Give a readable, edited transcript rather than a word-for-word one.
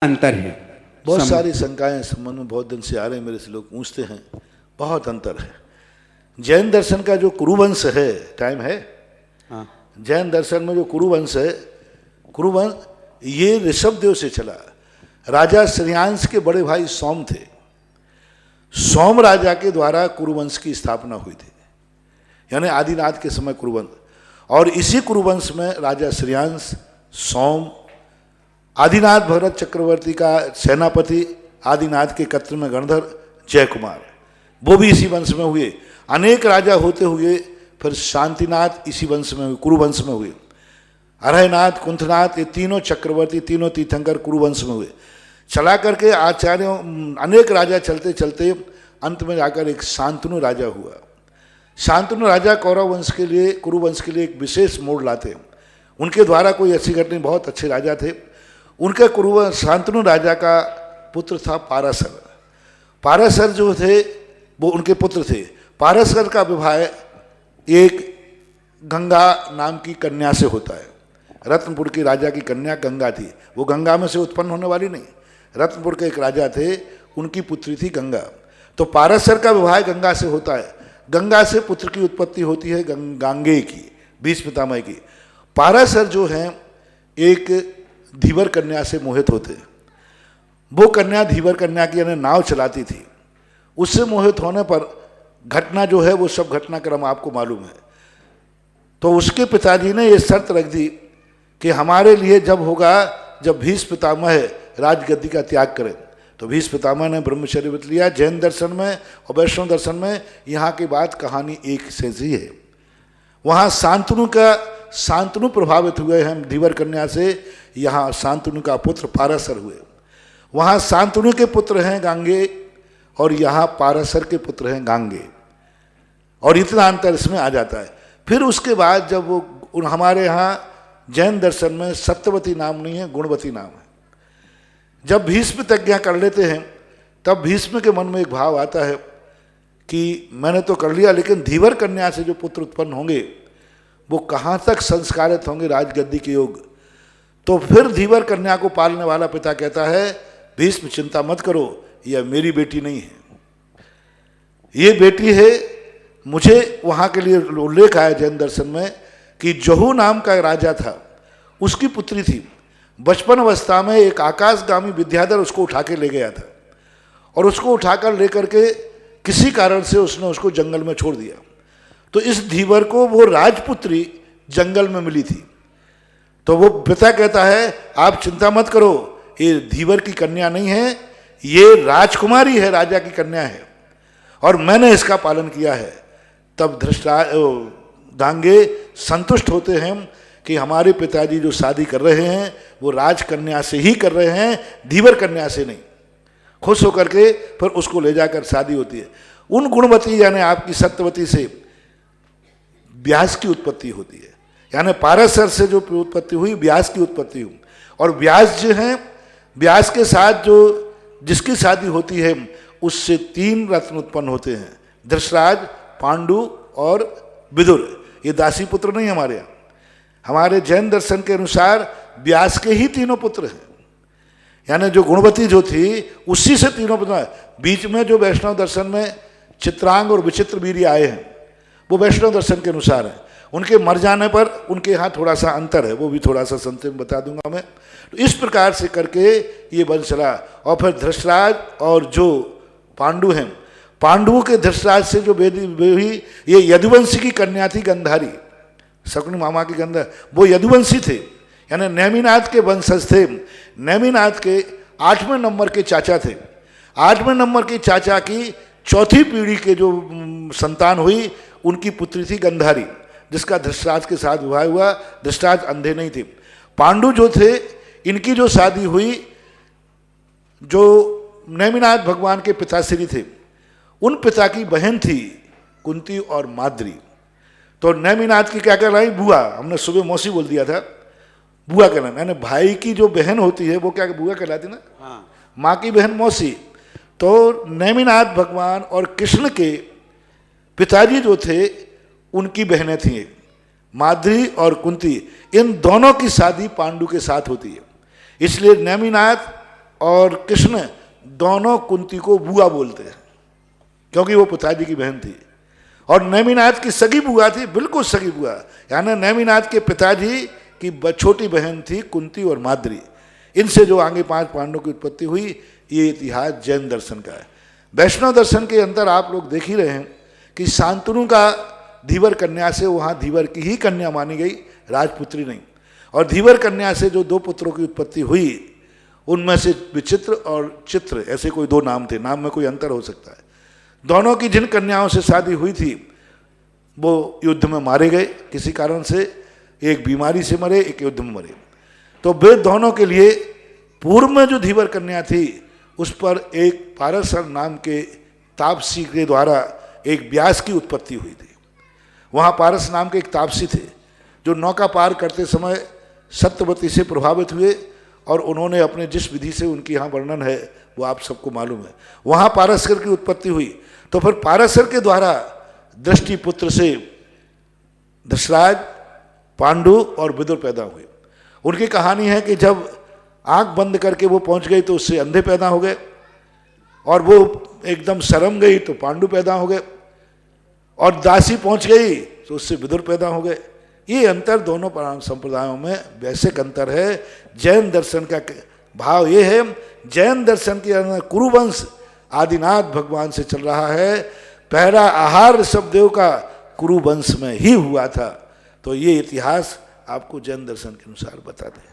अंतर है। बहुत सारी शंकाएं संबंध में बहुत दिन से आ रहे हैं, मेरे से लोग पूछते हैं। बहुत अंतर है। जैन दर्शन का जो कुरुवंश है, टाइम है, हाँ। जैन दर्शन में जो कुरुवंश है, कुरुवंश ये ऋषभदेव से चला। राजा श्रेयांश के बड़े भाई सोम थे। सोम राजा के द्वारा कुरुवंश की स्थापना हुई थी, यानी आदिनाथ के समय कुरुवंश। और इसी कुरुवंश में राजा श्रेयांश, सोम, आदिनाथ भरत चक्रवर्ती का सेनापति, आदिनाथ के कत्र में गणधर जय कुमार, वो भी इसी वंश में हुए। अनेक राजा होते हुए फिर शांतिनाथ इसी वंश में हुए, कुरुवंश में हुए। अरहनाथ, कुंथनाथ, ये तीनों चक्रवर्ती, तीनों तीर्थंकर कुरुवंश में हुए। चला करके आचार्यों अनेक राजा चलते चलते अंत में जाकर एक शांतनु राजा हुआ। शांतनु राजा कौरव वंश के लिए, कुरुवंश के लिए एक विशेष मोड़ लाते। उनके द्वारा कोई अच्छी घटना, बहुत अच्छे राजा थे। उनके कुरुवंश शांतनु राजा का पुत्र था पाराशर। पाराशर जो थे वो उनके पुत्र थे। पाराशर का विवाह एक गंगा नाम की कन्या से होता है। रत्नपुर की राजा की कन्या गंगा थी। वो गंगा में से उत्पन्न होने वाली नहीं, रत्नपुर के एक राजा थे, उनकी पुत्री थी गंगा। तो पाराशर का विवाह गंगा से होता है। गंगा से पुत्र की उत्पत्ति होती है गांगे की, बीस पितामह की। पाराशर जो हैं एक धीवर कन्या से मोहित होते। वो कन्या धीवर कन्या की यानी नाव चलाती थी। उससे मोहित होने पर घटना जो है वो सब घटनाक्रम आपको मालूम है। तो उसके पिताजी ने ये शर्त रख दी कि हमारे लिए जब होगा, जब भीष्म पितामह राजगद्दी का त्याग करें। तो भीष्म पितामह ने ब्रह्मचर्य व्रत लिया। जैन दर्शन में और वैष्णव दर्शन में यहाँ की बात कहानी एक से ही है। वहाँ शांतनु प्रभावित हुए हैं धीवर कन्या से। यहाँ शांतनु का पुत्र पाराशर हुए। वहाँ शांतनु के पुत्र हैं गांगे और यहाँ पाराशर के पुत्र हैं गांगे। और इतना अंतर इसमें आ जाता है। फिर उसके बाद जब वो हमारे यहाँ जैन दर्शन में सत्यवती नाम नहीं है, गुणवती नाम है। जब भीष्म प्रतिज्ञा कर लेते हैं तब भीष्म के मन में एक भाव आता है कि मैंने तो कर लिया, लेकिन धीवर कन्या से जो पुत्र उत्पन्न होंगे वो कहाँ तक संस्कारित होंगे राजगद्दी के योग। तो फिर धीवर कन्या को पालने वाला पिता कहता है, भीष्म चिंता मत करो, यह मेरी बेटी नहीं है, ये बेटी है। मुझे वहाँ के लिए उल्लेख आया जैन दर्शन में कि जहू नाम का राजा था, उसकी पुत्री थी। बचपन अवस्था में एक आकाशगामी विद्याधर उसको उठा के ले गया था और उसको उठाकर लेकर के किसी कारण से उसने उसको जंगल में छोड़ दिया। तो इस धीवर को वो राजपुत्री जंगल में मिली थी। तो वो पिता कहता है आप चिंता मत करो, ये धीवर की कन्या नहीं है, ये राजकुमारी है, राजा की कन्या है और मैंने इसका पालन किया है। तब गांगे संतुष्ट होते हैं कि हमारे पिताजी जो शादी कर रहे हैं वो राजकन्या से ही कर रहे हैं, धीवर कन्या से नहीं। खुश होकर के फिर उसको ले जाकर शादी होती है। उन गुणवती यानी आपकी सत्यवती से व्यास की उत्पत्ति होती है। यानी पाराशर से जो उत्पत्ति हुई, व्यास की उत्पत्ति हुई। और व्यास जो हैं, व्यास के साथ जो जिसकी शादी होती है उससे 3 रत्न उत्पन्न होते हैं, धृतराज, पांडु और विदुर। ये दासी पुत्र नहीं हमारे यहाँ। हमारे जैन दर्शन के अनुसार व्यास के ही 3 पुत्र हैं। यानी जो गुणवती जो थी उसी से 3 पुत्र। बीच में जो वैष्णव दर्शन में चित्रांग और विचित्र वीर्य आए हैं वो वैष्णव दर्शन के अनुसार है। उनके मर जाने पर उनके यहाँ थोड़ा सा अंतर है, वो भी थोड़ा सा संक्षेप में बता दूंगा मैं। तो इस प्रकार से करके ये वंश चला। और फिर धृतराज और जो पांडु हैं, पांडवों के धृतराज से जो हुई, ये यदुवंशी की कन्या थी गंधारी, शकुनी मामा की गंधा, वो यदुवंशी थे, यानी नेमिनाथ के वंशज थे। नेमिनाथ के 8वें नंबर के चाचा थे। 8वें नंबर के चाचा की 4थी पीढ़ी के जो संतान हुई उनकी पुत्री थी गंधारी, जिसका धृतराज के साथ विवाह हुआ। धृतराज अंधे नहीं थे। पांडु जो थे इनकी जो शादी हुई, जो नेमिनाथ भगवान के पिताश्री थे, उन पिता की बहन थी कुंती और माद्री। तो नेमिनाथ की क्या कहलाई, बुआ। हमने सुबह मौसी बोल दिया था, बुआ कहलाना। यानी भाई की जो बहन होती है वो क्या बुआ कहलाती ना, हाँ। माँ की बहन मौसी। तो नेमिनाथ भगवान और कृष्ण के पिताजी जो थे उनकी बहनें थीं, माद्री और कुंती। इन दोनों की शादी पांडु के साथ होती है। इसलिए नेमिनाथ और कृष्ण दोनों कुंती को बुआ बोलते हैं, क्योंकि वो पिताजी की बहन थी। और नेमिनाथ की सगी बुआ थी, बिल्कुल सगी बुआ, यानी नेमिनाथ के पिताजी की छोटी बहन थी कुंती और माद्री। इनसे जो आगे 5 पांडवों की उत्पत्ति हुई, ये इतिहास जैन दर्शन का है। वैष्णव दर्शन के अंदर आप लोग देख ही रहे हैं कि शांतनु का धीवर कन्या से, वहाँ धीवर की ही कन्या मानी गई, राजपुत्री नहीं। और धीवर कन्या से जो 2 पुत्रों की उत्पत्ति हुई, उनमें से विचित्र और चित्र, ऐसे कोई 2 नाम थे, नाम में कोई अंतर हो सकता है। दोनों की जिन कन्याओं से शादी हुई थी वो युद्ध में मारे गए किसी कारण से, एक बीमारी से मरे, एक युद्ध में मरे। तो वे दोनों के लिए पूर्व में जो धीवर कन्या थी उस पर एक पारसर नाम के तापसी के द्वारा एक व्यास की उत्पत्ति हुई थी। वहाँ पारस नाम के एक तापसी थे जो नौका पार करते समय सत्यवती से प्रभावित हुए, और उन्होंने अपने जिस विधि से, उनकी यहाँ वर्णन है वो आप सबको मालूम है, वहाँ पारस्कर की उत्पत्ति हुई। तो फिर पारस्कर के द्वारा दृष्टिपुत्र से दशराज, पांडु और विदुर पैदा हुए। उनकी कहानी है कि जब आंख बंद करके वो पहुंच गई तो उससे अंधे पैदा हो गए, और वो एकदम शर्म गई तो पांडु पैदा हो गए, और दासी पहुंच गई तो उससे विदुर पैदा हो गए। ये अंतर दोनों संप्रदायों में वैश्विक अंतर है। जैन दर्शन का भाव ये है, जैन दर्शन के अंदर कुरुवंश आदिनाथ भगवान से चल रहा है। पहला आहार ऋषभदेव का कुरुवंश में ही हुआ था। तो ये इतिहास आपको जैन दर्शन के अनुसार बता दें।